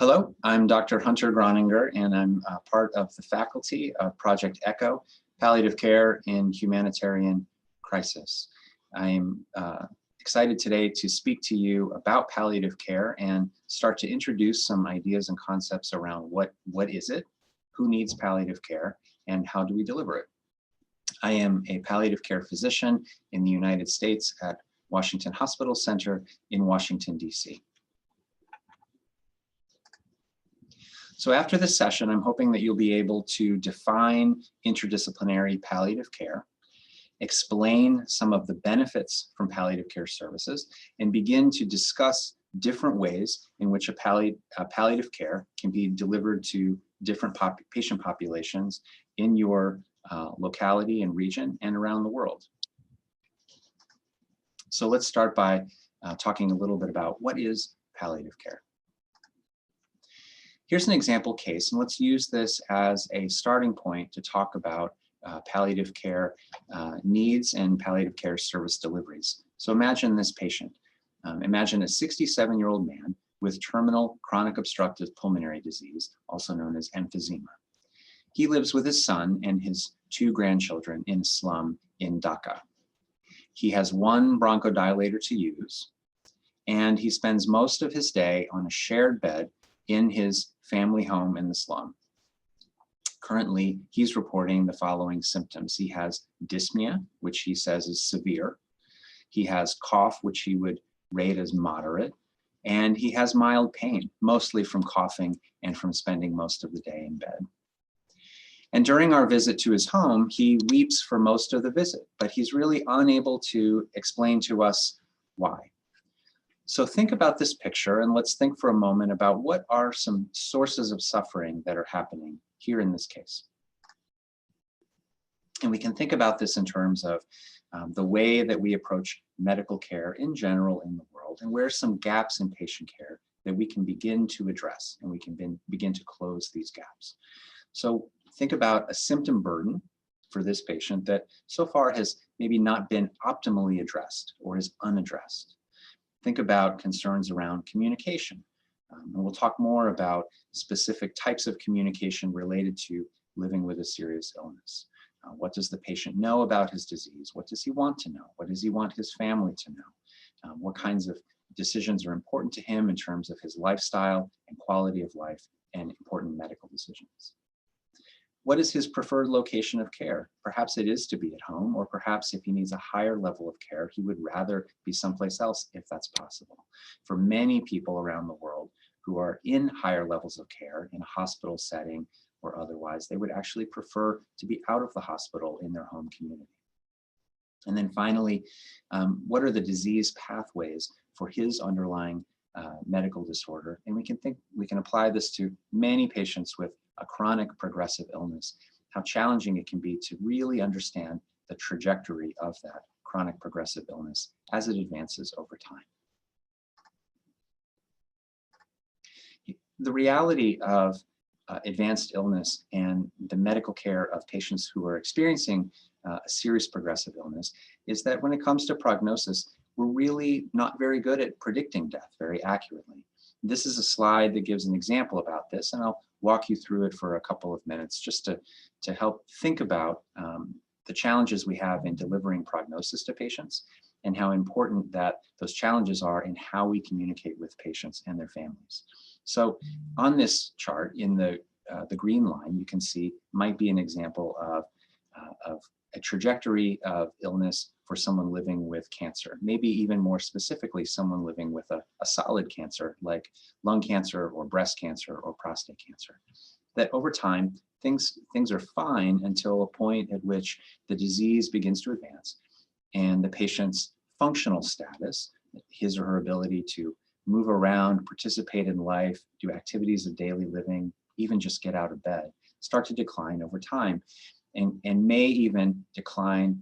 Hello, I'm Dr. Hunter Groninger, and I'm part of the faculty of Project ECHO, Palliative Care in Humanitarian Crisis. I'm excited today to speak to you about palliative care and start to introduce some ideas and concepts around what is it, who needs palliative care, and how do we deliver it. I am a palliative care physician in the United States at Washington Hospital Center in Washington, D.C. So after this session, I'm hoping that you'll be able to define interdisciplinary palliative care, explain some of the benefits from palliative care services, and begin to discuss different ways in which palliative care can be delivered to different patient populations in your locality and region and around the world. So let's start by talking a little bit about what is palliative care. Here's an example case, and let's use this as a starting point to talk about palliative care needs and palliative care service deliveries. So imagine this patient. Imagine a 67-year-old man with terminal chronic obstructive pulmonary disease, also known as emphysema. He lives with his son and his 2 grandchildren in a slum in Dhaka. He has 1 bronchodilator to use, and he spends most of his day on a shared bed in his family home in the slum. Currently, he's reporting the following symptoms. He has dyspnea, which he says is severe. He has cough, which he would rate as moderate. And he has mild pain, mostly from coughing and from spending most of the day in bed. And during our visit to his home, he weeps for most of the visit, but he's really unable to explain to us why. So think about this picture, and let's think for a moment about what are some sources of suffering that are happening here in this case. And we can think about this in terms of the way that we approach medical care in general in the world, and where are some gaps in patient care that we can begin to address, and we can begin to close these gaps. So think about a symptom burden for this patient that so far has maybe not been optimally addressed or is unaddressed. Think about concerns around communication. And we'll talk more about specific types of communication related to living with a serious illness. What does the patient know about his disease? What does he want to know? What does he want his family to know? What kinds of decisions are important to him in terms of his lifestyle and quality of life and important medical decisions? What is his preferred location of care? Perhaps it is to be at home, or perhaps if he needs a higher level of care, he would rather be someplace else if that's possible. For many people around the world who are in higher levels of care in a hospital setting or otherwise, they would actually prefer to be out of the hospital in their home community. And then finally, what are the disease pathways for his underlying medical disorder? And we can apply this to many patients with a chronic progressive illness, how challenging it can be to really understand the trajectory of that chronic progressive illness as it advances over time. The reality of advanced illness and the medical care of patients who are experiencing a serious progressive illness is that when it comes to prognosis, we're really not very good at predicting death very accurately. This is a slide that gives an example about this, and I'll walk you through it for a couple of minutes just to help think about the challenges we have in delivering prognosis to patients and how important that those challenges are in how we communicate with patients and their families. So on this chart, in the green line, you can see might be an example of a trajectory of illness for someone living with cancer, maybe even more specifically, someone living with a solid cancer like lung cancer or breast cancer or prostate cancer. That over time, things are fine until a point at which the disease begins to advance and the patient's functional status, his or her ability to move around, participate in life, do activities of daily living, even just get out of bed, start to decline over time. And may even decline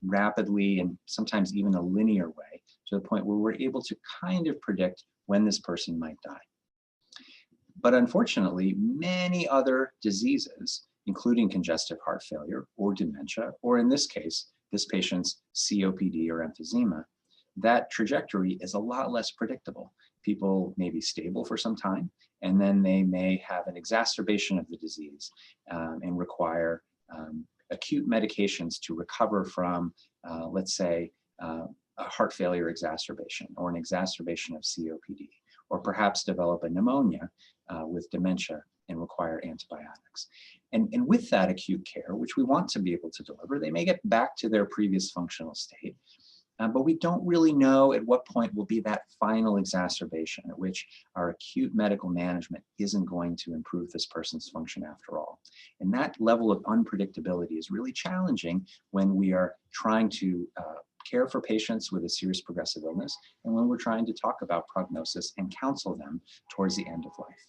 rapidly and sometimes even a linear way to the point where we're able to kind of predict when this person might die. But unfortunately, many other diseases, including congestive heart failure or dementia, or in this case, this patient's COPD or emphysema, that trajectory is a lot less predictable. People may be stable for some time, and then they may have an exacerbation of the disease and require acute medications to recover from, let's say, a heart failure exacerbation or an exacerbation of COPD, or perhaps develop a pneumonia with dementia and require antibiotics. And with that acute care, which we want to be able to deliver, they may get back to their previous functional state. But we don't really know at what point will be that final exacerbation at which our acute medical management isn't going to improve this person's function after all. And that level of unpredictability is really challenging when we are trying to care for patients with a serious progressive illness and when we're trying to talk about prognosis and counsel them towards the end of life.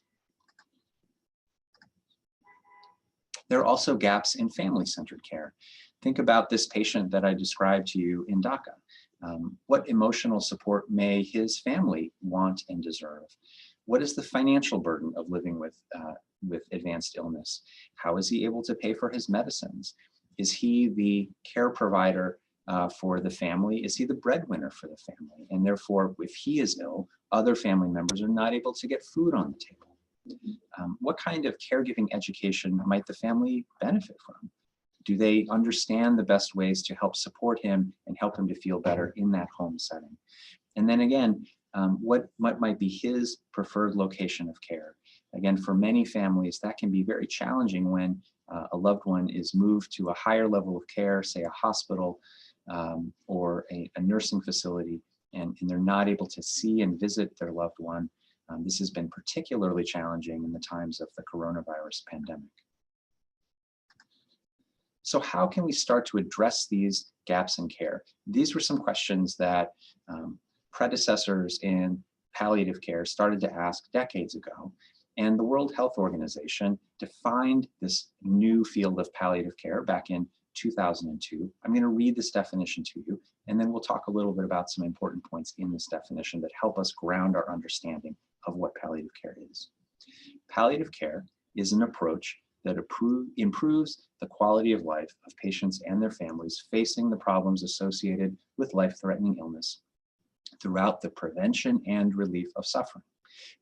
There are also gaps in family-centered care. Think about this patient that I described to you in Dhaka. What emotional support may his family want and deserve? What is the financial burden of living with advanced illness? How is he able to pay for his medicines? Is he the care provider for the family? Is he the breadwinner for the family? And therefore, if he is ill, other family members are not able to get food on the table. What kind of caregiving education might the family benefit from? Do they understand the best ways to help support him and help him to feel better in that home setting? And then again, what might be his preferred location of care? Again, for many families, that can be very challenging when a loved one is moved to a higher level of care, say a hospital or a nursing facility, and they're not able to see and visit their loved one. This has been particularly challenging in the times of the coronavirus pandemic. So how can we start to address these gaps in care? These were some questions that predecessors in palliative care started to ask decades ago. And the World Health Organization defined this new field of palliative care back in 2002. I'm going to read this definition to you, and then we'll talk a little bit about some important points in this definition that help us ground our understanding of what palliative care is. Palliative care is an approach that improves the quality of life of patients and their families facing the problems associated with life-threatening illness throughout the prevention and relief of suffering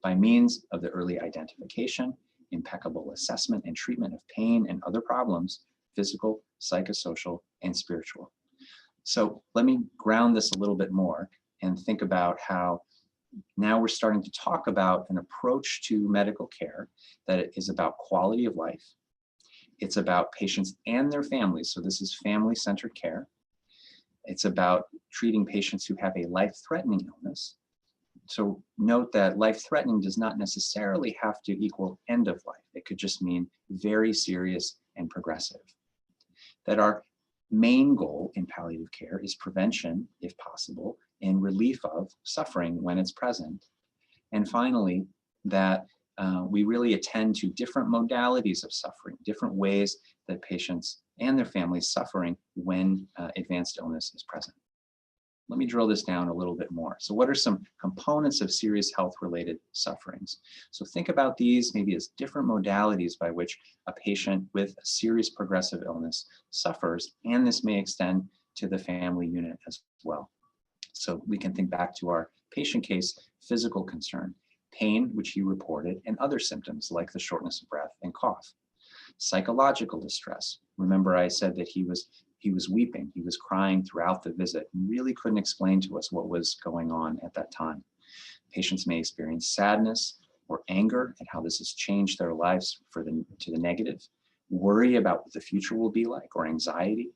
by means of the early identification, impeccable assessment and treatment of pain and other problems, physical, psychosocial, and spiritual. So let me ground this a little bit more and think about how now we're starting to talk about an approach to medical care that is about quality of life. It's about patients and their families. So this is family-centered care. It's about treating patients who have a life-threatening illness. So note that life-threatening does not necessarily have to equal end of life. It could just mean very serious and progressive. That our main goal in palliative care is prevention, if possible, and relief of suffering when it's present. And finally, that we really attend to different modalities of suffering, different ways that patients and their families suffering when advanced illness is present. Let me drill this down a little bit more. So what are some components of serious health-related sufferings? So think about these maybe as different modalities by which a patient with a serious progressive illness suffers, and this may extend to the family unit as well. So we can think back to our patient case, physical concern, pain, which he reported, and other symptoms like the shortness of breath and cough. Psychological distress. Remember I said that he was weeping, he was crying throughout the visit, and really couldn't explain to us what was going on at that time. Patients may experience sadness or anger at how this has changed their lives to the negative, worry about what the future will be like, or anxiety.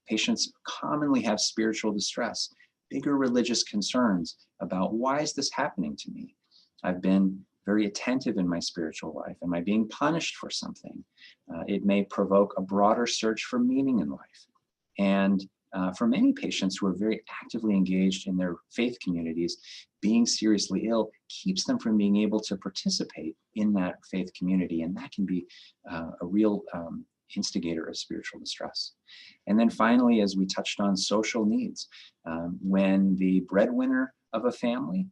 Patients commonly have spiritual distress, bigger religious concerns about why is this happening to me? I've been very attentive in my spiritual life. Am I being punished for something? It may provoke a broader search for meaning in life. And for many patients who are very actively engaged in their faith communities, being seriously ill keeps them from being able to participate in that faith community. And that can be a real instigator of spiritual distress. And then finally, as we touched on, social needs. When the breadwinner of a family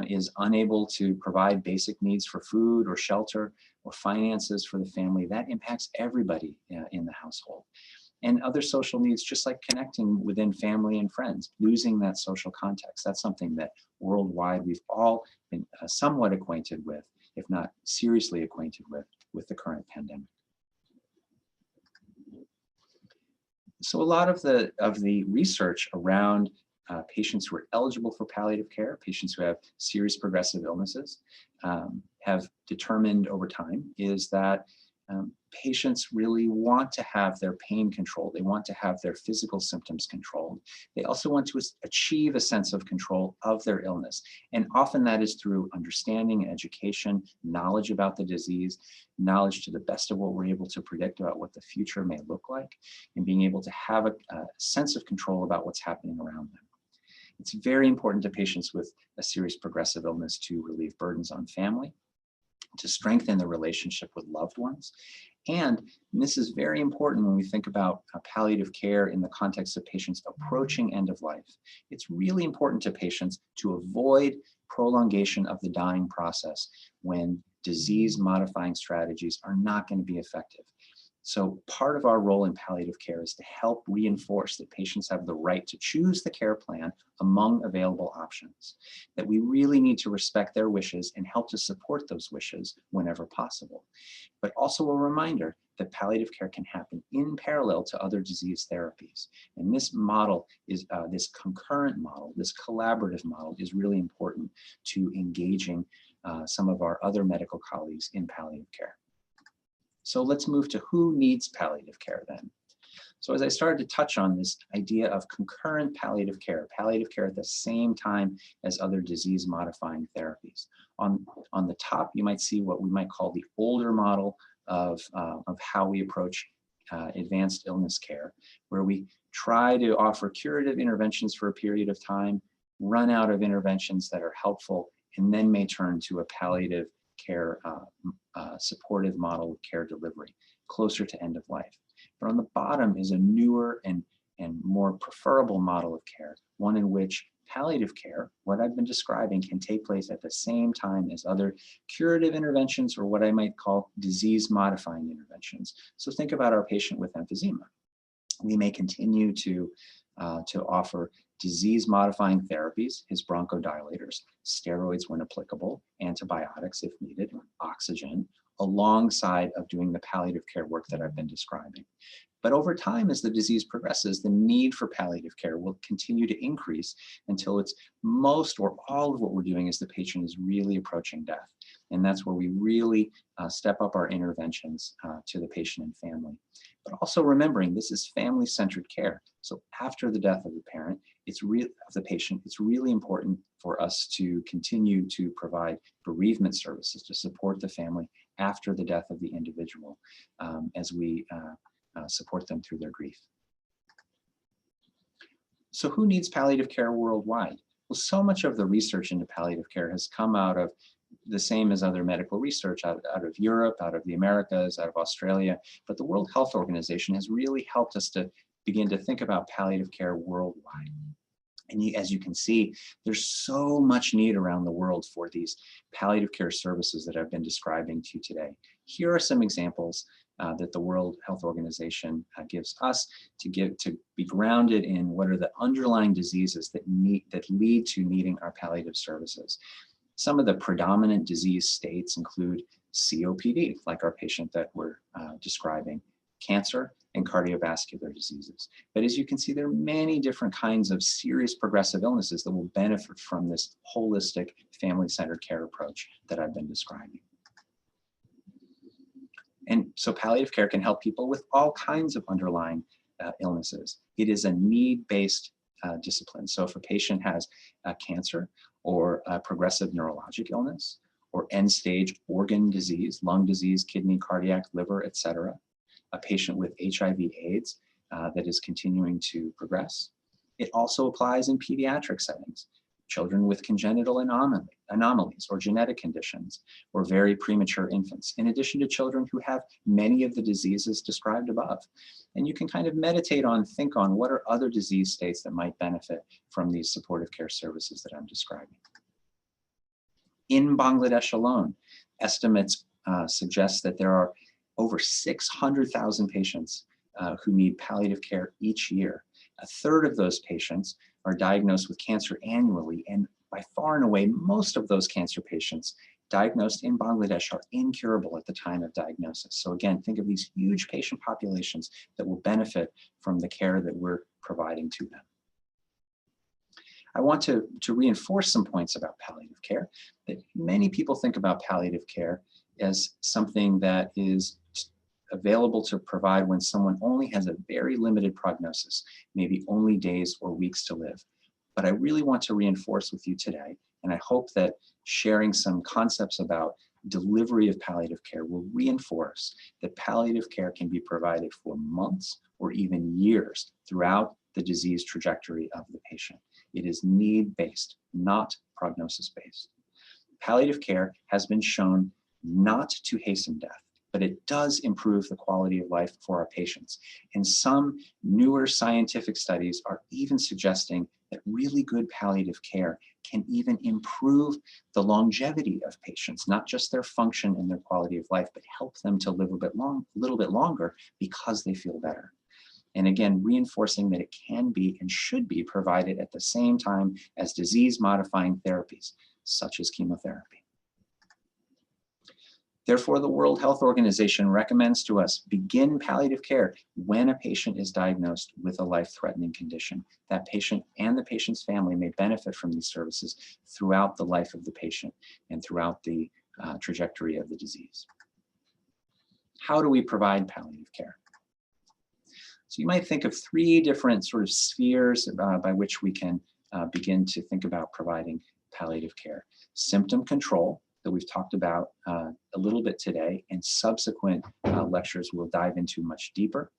is unable to provide basic needs for food or shelter or finances for the family, that impacts everybody in the household. And other social needs, just like connecting within family and friends, losing that social context. That's something that worldwide we've all been somewhat acquainted with, if not seriously acquainted with the current pandemic. So a lot of the research around patients who are eligible for palliative care, patients who have serious progressive illnesses, have determined over time is that patients really want to have their pain controlled. They want to have their physical symptoms controlled. They also want to achieve a sense of control of their illness. And often that is through understanding, education, knowledge about the disease, knowledge to the best of what we're able to predict about what the future may look like, and being able to have a sense of control about what's happening around them. It's very important to patients with a serious progressive illness to relieve burdens on family, to strengthen the relationship with loved ones. And this is very important when we think about palliative care in the context of patients approaching end of life. It's really important to patients to avoid prolongation of the dying process when disease-modifying strategies are not going to be effective. So part of our role in palliative care is to help reinforce that patients have the right to choose the care plan among available options, that we really need to respect their wishes and help to support those wishes whenever possible. But also a reminder that palliative care can happen in parallel to other disease therapies. And this model is, this concurrent model, this collaborative model is really important to engaging some of our other medical colleagues in palliative care. So let's move to who needs palliative care then. So as I started to touch on this idea of concurrent palliative care at the same time as other disease-modifying therapies. On the top, you might see what we might call the older model of how we approach advanced illness care, where we try to offer curative interventions for a period of time, run out of interventions that are helpful, and then may turn to a palliative care supportive model of care delivery closer to end of life. But on the bottom is a newer and more preferable model of care, one in which palliative care, what I've been describing, can take place at the same time as other curative interventions, or what I might call disease-modifying interventions. So think about our patient with emphysema. We may continue to offer disease-modifying therapies, his bronchodilators, steroids when applicable, antibiotics if needed, oxygen, alongside of doing the palliative care work that I've been describing. But over time, as the disease progresses, the need for palliative care will continue to increase until it's most or all of what we're doing as the patient is really approaching death. And that's where we really step up our interventions to the patient and family. But also remembering this is family-centered care. So after the death of the parent, of the patient, it's really important for us to continue to provide bereavement services to support the family after the death of the individual as we support them through their grief. So who needs palliative care worldwide? Well, so much of the research into palliative care has come out of the same as other medical research out of Europe, out of the Americas, out of Australia, but the World Health Organization has really helped us to begin to think about palliative care worldwide. And as you can see, there's so much need around the world for these palliative care services that I've been describing to you today. Here are some examples that the World Health Organization gives us to be grounded in what are the underlying diseases that lead to needing our palliative services. Some of the predominant disease states include COPD, like our patient that we're describing, cancer, and cardiovascular diseases. But as you can see, there are many different kinds of serious progressive illnesses that will benefit from this holistic family-centered care approach that I've been describing. And so palliative care can help people with all kinds of underlying illnesses. It is a need-based discipline. So if a patient has cancer or a progressive neurologic illness or end-stage organ disease, lung disease, kidney, cardiac, liver, etc., a patient with HIV/AIDS that is continuing to progress. It also applies in pediatric settings, children with congenital anomalies or genetic conditions, or very premature infants, in addition to children who have many of the diseases described above. And you can kind of meditate on, think on what are other disease states that might benefit from these supportive care services that I'm describing. In Bangladesh alone, estimates suggest that there are over 600,000 patients who need palliative care each year. A third of those patients are diagnosed with cancer annually, and by far and away, most of those cancer patients diagnosed in Bangladesh are incurable at the time of diagnosis. So again, think of these huge patient populations that will benefit from the care that we're providing to them. I want to reinforce some points about palliative care, that many people think about palliative care as something that is available to provide when someone only has a very limited prognosis, maybe only days or weeks to live. But I really want to reinforce with you today, and I hope that sharing some concepts about delivery of palliative care will reinforce that palliative care can be provided for months or even years throughout the disease trajectory of the patient. It is need-based, not prognosis-based. Palliative care has been shown not to hasten death, but it does improve the quality of life for our patients. And some newer scientific studies are even suggesting that really good palliative care can even improve the longevity of patients, not just their function and their quality of life, but help them to live a little bit longer because they feel better. And again, reinforcing that it can be and should be provided at the same time as disease-modifying therapies, such as chemotherapy. Therefore, the World Health Organization recommends to us begin palliative care when a patient is diagnosed with a life-threatening condition. That patient and the patient's family may benefit from these services throughout the life of the patient and throughout the trajectory of the disease. How do we provide palliative care? So you might think of three different sort of spheres by which we can begin to think about providing palliative care. Symptom control, that we've talked about a little bit today, and subsequent lectures we'll dive into much deeper.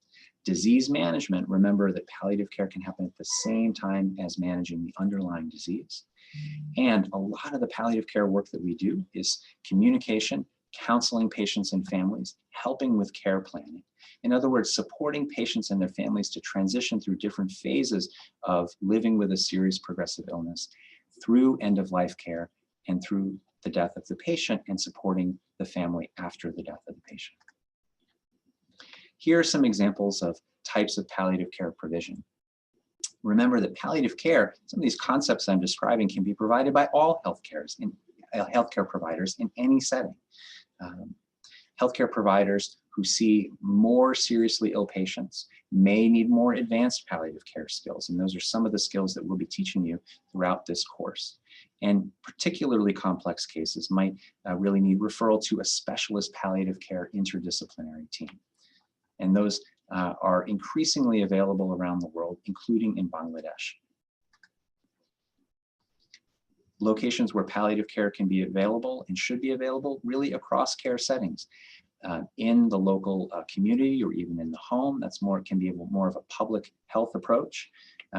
Disease management, remember that palliative care can happen at the same time as managing the underlying disease. And a lot of the palliative care work that we do is communication, counseling patients and families, helping with care planning. In other words, supporting patients and their families to transition through different phases of living with a serious progressive illness through end-of-life care and through the death of the patient, and supporting the family after the death of the patient. Here are some examples of types of palliative care provision. Remember that palliative care, some of these concepts I'm describing, can be provided by all healthcare providers in any setting. Healthcare providers who see more seriously ill patients may need more advanced palliative care skills, and those are some of the skills that we'll be teaching you throughout this course. And particularly complex cases might really need referral to a specialist palliative care interdisciplinary team. And those are increasingly available around the world, including in Bangladesh. Locations where palliative care can be available and should be available really across care settings. In the local community or even in the home, can be more of a public health approach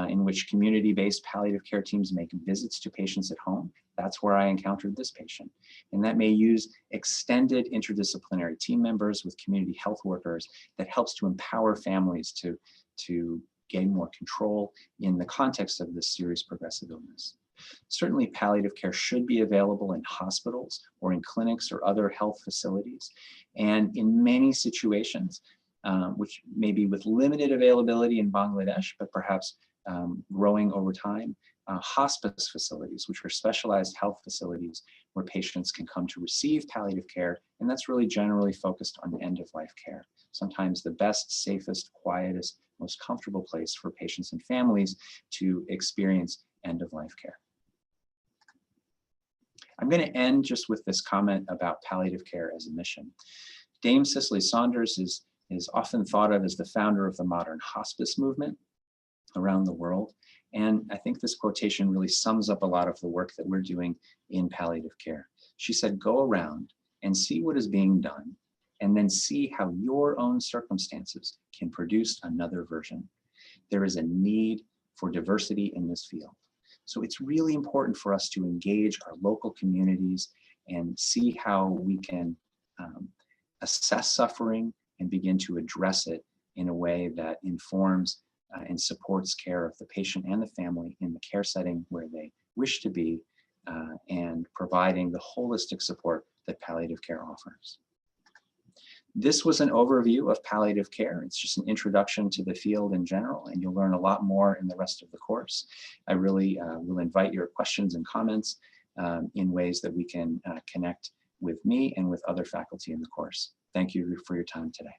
in which community-based palliative care teams make visits to patients at home. That's where I encountered this patient. And that may use extended interdisciplinary team members with community health workers that helps to empower families to gain more control in the context of this serious progressive illness. Certainly, palliative care should be available in hospitals or in clinics or other health facilities. And in many situations, which may be with limited availability in Bangladesh, but perhaps growing over time, hospice facilities, which are specialized health facilities where patients can come to receive palliative care. And that's really generally focused on end-of-life care. Sometimes the best, safest, quietest, most comfortable place for patients and families to experience end-of-life care. I'm going to end just with this comment about palliative care as a mission. Dame Cicely Saunders is often thought of as the founder of the modern hospice movement around the world. And I think this quotation really sums up a lot of the work that we're doing in palliative care. She said, "Go around and see what is being done, and then see how your own circumstances can produce another version. There is a need for diversity in this field." So it's really important for us to engage our local communities and see how we can assess suffering and begin to address it in a way that informs and supports care of the patient and the family in the care setting where they wish to be, and providing the holistic support that palliative care offers. This was an overview of palliative care. It's just an introduction to the field in general, and you'll learn a lot more in the rest of the course. I really will invite your questions and comments in ways that we can connect with me and with other faculty in the course. Thank you for your time today.